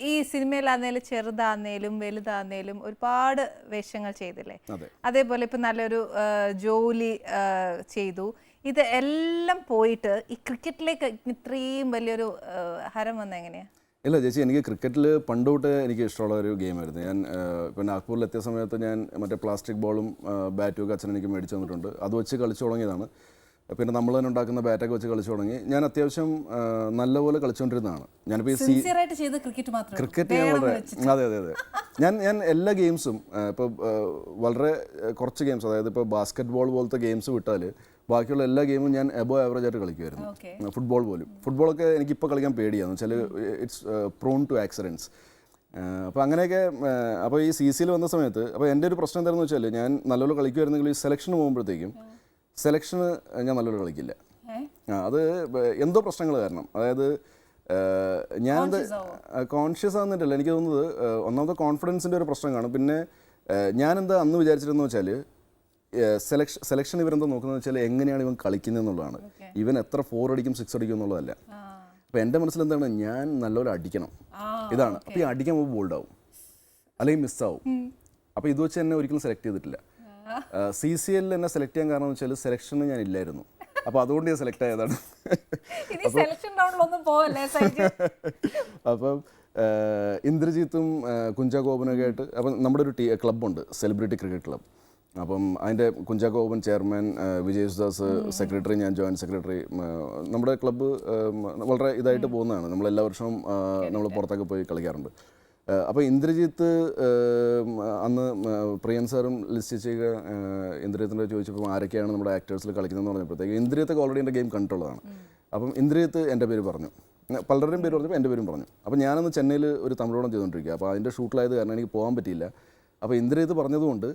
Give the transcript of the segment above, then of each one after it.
ഈ സിനിമയിലാന്നേലും ചെറുതാന്നേലും വലുതാന്നേലും ഒരുപാട് വേഷങ്ങൾ ചെയ്തില്ലേ? അതേപോലെ ഇപ്പം നല്ലൊരു ജോലി ചെയ്തു. ഇത് എല്ലാം പോയിട്ട് ഈ ക്രിക്കറ്റിലേക്ക് ഇത്രയും വലിയൊരു ഹരം വന്ന എങ്ങനെയാ? ഇല്ല ചേച്ചി, എനിക്ക് ക്രിക്കറ്റിൽ പണ്ട് തൊട്ട് എനിക്ക് ഇഷ്ടമുള്ള ഒരു ഗെയിമായിരുന്നു. ഞാൻ ഇപ്പോൾ നാഗ്പൂരിലെത്തിയ സമയത്ത് ഞാൻ മറ്റേ പ്ലാസ്റ്റിക് ബോളും ബാറ്റും ഒക്കെ അച്ഛൻ എനിക്ക് മേടിച്ചു തന്നിട്ടുണ്ട്. അത് വെച്ച് കളിച്ചു തുടങ്ങിയതാണ്. പിന്നെ നമ്മൾ തന്നെ ഉണ്ടാക്കുന്ന ബാറ്റൊക്കെ വെച്ച് കളിച്ചു തുടങ്ങി. ഞാൻ അത്യാവശ്യം നല്ലപോലെ കളിച്ചുകൊണ്ടിരുന്നതാണ്. ഞാനിപ്പോൾ ക്രിക്കറ്റ് ഞാൻ വളരെ അതെ അതെ അതെ ഞാൻ എല്ലാ ഗെയിംസും ഇപ്പോൾ വളരെ കുറച്ച് ഗെയിംസ്, അതായത് ഇപ്പോൾ ബാസ്കറ്റ് ബോൾ പോലത്തെ ഗെയിംസ് വിട്ടാൽ ബാക്കിയുള്ള എല്ലാ ഗെയിമും ഞാൻ എബോ ആവറേജ് ആയിട്ട് കളിക്കുമായിരുന്നു. ഫുട്ബോൾ പോലും. ഫുട്ബോളൊക്കെ എനിക്കിപ്പോൾ കളിക്കാൻ പേടിയാണ്. വെച്ചാൽ ഇറ്റ്സ് പ്രോൺ ടു ആക്സിഡൻറ്റ്സ്. അപ്പോൾ അങ്ങനെയൊക്കെ. അപ്പോൾ ഈ CCയിൽ വന്ന സമയത്ത് അപ്പോൾ എൻ്റെ ഒരു പ്രശ്നം എന്താണെന്ന് വെച്ചാൽ, ഞാൻ നല്ലപോലെ കളിക്കുമായിരുന്നെങ്കിൽ ഈ സെലക്ഷന് പോകുമ്പോഴത്തേക്കും സെലക്ഷന് ഞാൻ നല്ലപോലെ കളിക്കില്ല. അത് എന്തോ പ്രശ്നങ്ങൾ കാരണം. അതായത് ഞാനത് കോൺഷ്യസ് ആകുന്നില്ല. എനിക്ക് തോന്നുന്നത് ഒന്നാമത്തെ കോൺഫിഡൻസിൻ്റെ ഒരു പ്രശ്നം കാണും. പിന്നെ ഞാനെന്താ അന്ന് വിചാരിച്ചിരുന്നു വെച്ചാൽ, സെലക്ഷൻ ഇവരെന്താ നോക്കുന്നത് വെച്ചാൽ എങ്ങനെയാണ് ഇവൻ കളിക്കുന്നത് എന്നുള്ളതാണ്. ഇവൻ എത്ര 4 അടിക്കും 6 അടിക്കും എന്നുള്ളതല്ല. അപ്പോൾ എൻ്റെ മനസ്സിൽ എന്താണ്, ഞാൻ നല്ലപോലെ അടിക്കണം, ഇതാണ്. അപ്പോൾ ഈ അടിക്കാൻ പോകുമ്പോൾ ബോൾഡാവും അല്ലെങ്കിൽ മിസ്സാവും. അപ്പോൾ ഇത് വെച്ച് എന്നെ ഒരിക്കലും സെലക്ട് ചെയ്തിട്ടില്ല. CCL എന്നെ സെലക്ട് ചെയ്യാൻ കാരണം എന്ന് വെച്ചാൽ സെലക്ഷന് ഞാൻ ഇല്ലായിരുന്നു. അപ്പോൾ അതുകൊണ്ട് ഞാൻ സെലക്ട് ആയതാണ്. അപ്പം ഇന്ദ്രജിത്തും കുഞ്ചാക്കോപനൊക്കെ ആയിട്ട് അപ്പം നമ്മുടെ ഒരു ക്ലബ്ബുണ്ട്, സെലിബ്രിറ്റി ക്രിക്കറ്റ് ക്ലബ്ബ്. അപ്പം അതിൻ്റെ കുഞ്ചാക്കോപൻ ചെയർമാൻ, വിജയ് യേശുദാസ് സെക്രട്ടറി, ഞാൻ ജോയിൻറ്റ് സെക്രട്ടറി. നമ്മുടെ ക്ലബ്ബ് വളരെ ഇതായിട്ട് പോകുന്നതാണ്. നമ്മളെല്ലാ വർഷവും നമ്മൾ പുറത്തൊക്കെ പോയി കളിക്കാറുണ്ട്. അപ്പോൾ ഇന്ദ്രജിത്ത് അന്ന് പ്രിയൻ സാറും ലിസ്റ്റ് ചെയ്യുക ഇന്ദ്രജിത്തിൻ്റെ ചോദിച്ചപ്പോൾ ആരൊക്കെയാണ് നമ്മുടെ ആക്ടേഴ്സിൽ കളിക്കുന്നതെന്ന് പറഞ്ഞപ്പോഴത്തേക്ക് ഇന്ദ്രജിത്തൊക്കെ ഓൾറെഡി എൻ്റെ ഗെയിം കണ്ടിട്ടുള്ളതാണ്. അപ്പം ഇന്ദ്രജിത്ത് എൻ്റെ പേര് പറഞ്ഞു, പലരുടെയും പേര് പറഞ്ഞപ്പോൾ എൻ്റെ പേരും പറഞ്ഞു. അപ്പോൾ ഞാനന്ന് ചെന്നൈയിൽ ഒരു തമിഴോളം ചെയ്തുകൊണ്ടിരിക്കുക. അപ്പോൾ അതിൻ്റെ ഷൂട്ടിലായത് കാരണം എനിക്ക് പോകാൻ പറ്റിയില്ല. അപ്പോൾ ഇന്ദ്രജിത്ത് പറഞ്ഞതുകൊണ്ട്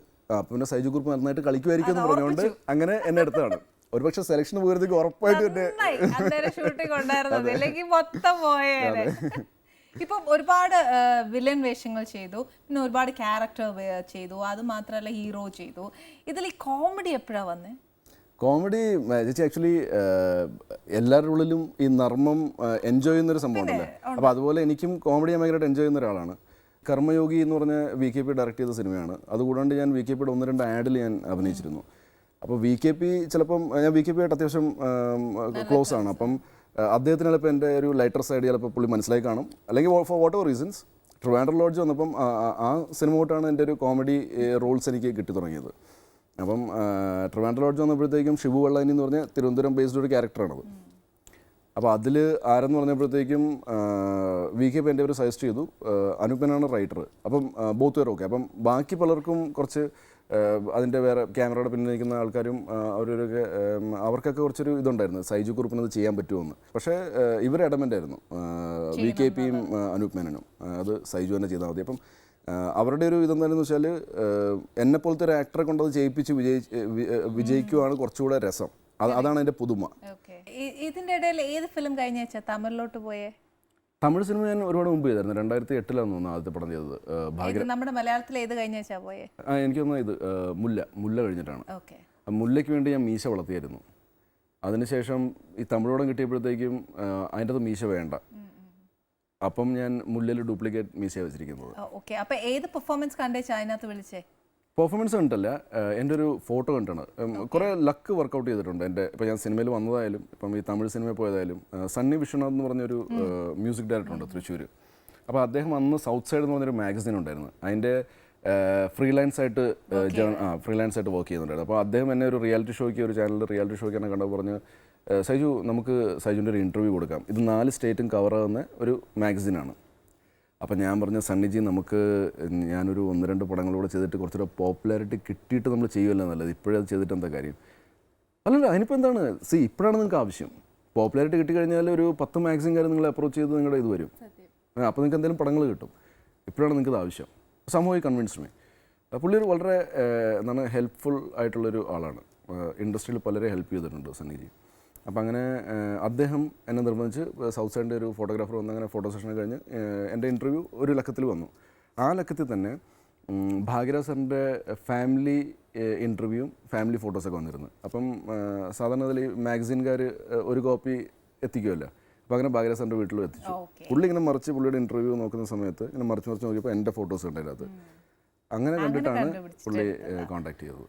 പിന്നെ സൈജു കുറുപ്പ് നന്നായിട്ട് കളിക്കുമായിരിക്കും എന്ന് പറഞ്ഞുകൊണ്ട് അങ്ങനെ എന്നെ എടുത്തതാണ്. ഒരുപക്ഷെ സെലക്ഷൻ പോയതിലേക്ക് ഉറപ്പായിട്ട് ഇപ്പം ഒരുപാട് വില്ലൻ വേഷങ്ങൾ ചെയ്തു, പിന്നെ ഒരുപാട് ക്യാരക്ടർ ചെയ്തു, അത് മാത്രമല്ല ഹീറോ ചെയ്തു. ഇതിൽ ഈ കോമഡി എപ്പോഴാണ് വന്നേ? കോമഡി ചേച്ചി ആക്ച്വലി എല്ലാവരുടെ ഉള്ളിലും ഈ നർമ്മം എൻജോയ് ചെയ്യുന്നൊരു സംഭവമുണ്ടല്ലേ. അപ്പോൾ അതുപോലെ എനിക്കും കോമഡി ഭയങ്കരമായിട്ട് എൻജോയ് ചെയ്യുന്ന ഒരാളാണ്. കർമ്മയോഗി എന്ന് പറഞ്ഞ VKP ഡയറക്റ്റ് ചെയ്ത സിനിമയാണ്. അതുകൂടാണ്ട് ഞാൻ VKPയുടെ 1-2 ആഡിൽ ഞാൻ അഭിനയിച്ചിരുന്നു. അപ്പോൾ VKP ചിലപ്പം ഞാൻ VKP ആയിട്ട് അത്യാവശ്യം ക്ലോസ് ആണ്. അപ്പം അദ്ദേഹത്തിന് ചിലപ്പോൾ എൻ്റെ ഒരു ലൈറ്റർ സൈഡ് ചിലപ്പോൾ പുള്ളി മനസ്സിലായി കാണും, അല്ലെങ്കിൽ for whatever reasons Trivandrum lodge വന്നപ്പം ആ സിനിമ തൊട്ടാണ് എൻ്റെ ഒരു കോമഡി റോൾസ് എനിക്ക് കിട്ടി തുടങ്ങിയത്. അപ്പം ട്രിവാൻഡ്രം ലോഡ്ജ് വന്നപ്പോഴത്തേക്കും ഷിബു വെള്ളാനി എന്ന് പറഞ്ഞ തിരുവനന്തപുരം ബേസ്ഡ് ഒരു ക്യാരക്ടറാണത്. അപ്പോൾ അതിൽ ആരെന്ന് പറഞ്ഞപ്പോഴത്തേക്കും VKP എൻ്റെ ഒരു സജസ്റ്റ് ചെയ്തു, അനൂപനാണ് റൈറ്റർ. അപ്പം ബോത്ത് വെയർ ഓക്കെ. അപ്പം ബാക്കി പലർക്കും കുറച്ച് അതിൻ്റെ വേറെ ക്യാമറയുടെ പിന്നിൽ നിൽക്കുന്ന ആൾക്കാരും അവരൊക്കെ അവർക്കൊക്കെ കുറച്ചൊരു ഇതുണ്ടായിരുന്നു, സൈജു കുറുപ്പിനത് ചെയ്യാൻ പറ്റുമെന്ന്. പക്ഷേ ഇവർ അഡമൻ്റ് ആയിരുന്നു, VKPയും അനൂപ് മേനനും, അത് സൈജു തന്നെ ചെയ്താൽ മതി. അപ്പം അവരുടെ ഒരു ഇതെന്താണെന്ന് വെച്ചാൽ എന്നെപ്പോലത്തെ ഒരു ആക്ടറെ കൊണ്ടത് ചെയ്യിപ്പിച്ച് വിജയിക്കുകയാണ് കുറച്ചുകൂടെ രസം. അതാണ് അതിൻ്റെ പുതുമ. ഇതിൻ്റെ ഇടയിൽ ഏത് ഫിലിം കഴിഞ്ഞ തമിഴിലോട്ട് പോയേ? തമിഴ് സിനിമ ഞാൻ ഒരുപാട് മുമ്പ് ചെയ്തായിരുന്നു. 2008 തോന്നുന്നു ആദ്യത്തെ പടം ചെയ്തത്. നമ്മുടെ മലയാളത്തിൽ ഏത് കഴിഞ്ഞ പോയേ? എനിക്ക് തോന്നുന്നത് ഇത് മുല്ല കഴിഞ്ഞിട്ടാണ്. മുല്ലയ്ക്ക് വേണ്ടി ഞാൻ മീശ വളർത്തിയായിരുന്നു. അതിനുശേഷം ഈ തമിഴോടം കിട്ടിയപ്പോഴത്തേക്കും അതിൻ്റെ അത് മീശ വേണ്ട. അപ്പം ഞാൻ മുല്ലയിൽ ഡ്യൂപ്ലിക്കേറ്റ് മീശ വെച്ചിരിക്കുന്നത്. അപ്പോൾ ഏത് പെർഫോമൻസ് കണ്ടേച്ചാ അതിനകത്ത് വിളിച്ചേ? പെർഫോമൻസ് കണ്ടല്ല, എൻ്റെ ഒരു ഫോട്ടോ കണ്ടാണ്. കുറേ ലക്ക് വർക്കൗട്ട് ചെയ്തിട്ടുണ്ട് എൻ്റെ. ഇപ്പോൾ ഞാൻ സിനിമയിൽ വന്നതായാലും ഇപ്പം ഈ തമിഴ് സിനിമയിൽ പോയതായാലും സണ്ണി വിശ്വനാഥ് എന്ന് പറഞ്ഞൊരു മ്യൂസിക് ഡയറക്ടറുണ്ട് തൃശ്ശൂർ. അപ്പോൾ അദ്ദേഹം അന്ന് സൗത്ത് സൈഡ് എന്ന് പറഞ്ഞൊരു മാഗസിൻ ഉണ്ടായിരുന്നു, അതിൻ്റെ ഫ്രീലാൻസ് ആയിട്ട് വർക്ക് ചെയ്യുന്നുണ്ടായിരുന്നു. അപ്പോൾ അദ്ദേഹം എന്നെ ഒരു റിയാലിറ്റി ഷോയ്ക്ക്, ഒരു ചാനലിൽ റിയാലിറ്റി ഷോയ്ക്ക് എന്നെ കണ്ടപ്പോൾ പറഞ്ഞ്, സൈജു നമുക്ക് സൈജുവിൻ്റെ ഒരു ഇൻ്റർവ്യൂ കൊടുക്കാം, ഇത് 4 സ്റ്റേറ്റും കവറാകുന്ന ഒരു മാഗസിനാണ്. അപ്പം ഞാൻ പറഞ്ഞ സണ്ണിജി, നമുക്ക് ഞാനൊരു 1-2 പടങ്ങളൂടെ ചെയ്തിട്ട് കുറച്ചുകൂടെ പോപ്പുലാരിറ്റി കിട്ടിയിട്ട് നമ്മൾ ചെയ്യുമല്ലോ നല്ലത്, ഇപ്പോഴത് ചെയ്തിട്ട് എന്താ കാര്യം? അല്ലല്ല, അതിനിപ്പോൾ എന്താണ്, ഇപ്പോഴാണ് നിങ്ങൾക്ക് ആവശ്യം. പോപ്പുലാരിറ്റി കിട്ടിക്കഴിഞ്ഞാൽ ഒരു 10 മാഗസിൻകാർ നിങ്ങളെ അപ്രോച്ച് ചെയ്ത് നിങ്ങളുടെ ഇത് വരും, അപ്പോൾ നിങ്ങൾക്ക് എന്തെങ്കിലും പടങ്ങൾ കിട്ടും. ഇപ്പോഴാണ് നിങ്ങൾക്ക് ആവശ്യം. സംഭവം കൺവിൻസ് മീ. പുള്ളി ഒരു വളരെ എന്താണ് ഹെൽപ്ഫുൾ ആയിട്ടുള്ളൊരു ആളാണ്. ഇൻഡസ്ട്രിയിൽ പലരെ ഹെൽപ്പ് ചെയ്തിട്ടുണ്ട് സണ്ണിജി. അപ്പം അങ്ങനെ അദ്ദേഹം എന്നെ നിർബന്ധിച്ച് സൗത്ത് സൈഡിൻ്റെ ഒരു ഫോട്ടോഗ്രാഫർ വന്ന് അങ്ങനെ ഫോട്ടോ സെഷൻ കഴിഞ്ഞ് എൻ്റെ ഇൻ്റർവ്യൂ ഒരു ലക്കത്തിൽ വന്നു. ആ ലക്കത്തിൽ തന്നെ ഭാഗ്യരാജ് സാറിൻ്റെ ഫാമിലി ഇൻ്റർവ്യൂവും ഫാമിലി ഫോട്ടോസൊക്കെ വന്നിരുന്നു. അപ്പം സാധാരണ അതിൽ മാഗസീൻകാർ ഒരു കോപ്പി എത്തിക്കുമല്ലോ, അപ്പോൾ അങ്ങനെ ഭാഗ്യരാജ് സാറിൻ്റെ വീട്ടിലും എത്തിച്ചു. ഓക്കെ. പുള്ളി ഇങ്ങനെ മറിച്ച് പുള്ളിയുടെ ഇൻ്റർവ്യൂ നോക്കുന്ന സമയത്ത് ഇങ്ങനെ മറിച്ച് നോക്കിയപ്പോൾ എൻ്റെ ഫോട്ടോസ് ഉണ്ട് അതിനകത്ത്. അങ്ങനെ കണ്ടിട്ടാണ് പുള്ളി കോൺടാക്ട് ചെയ്തത്.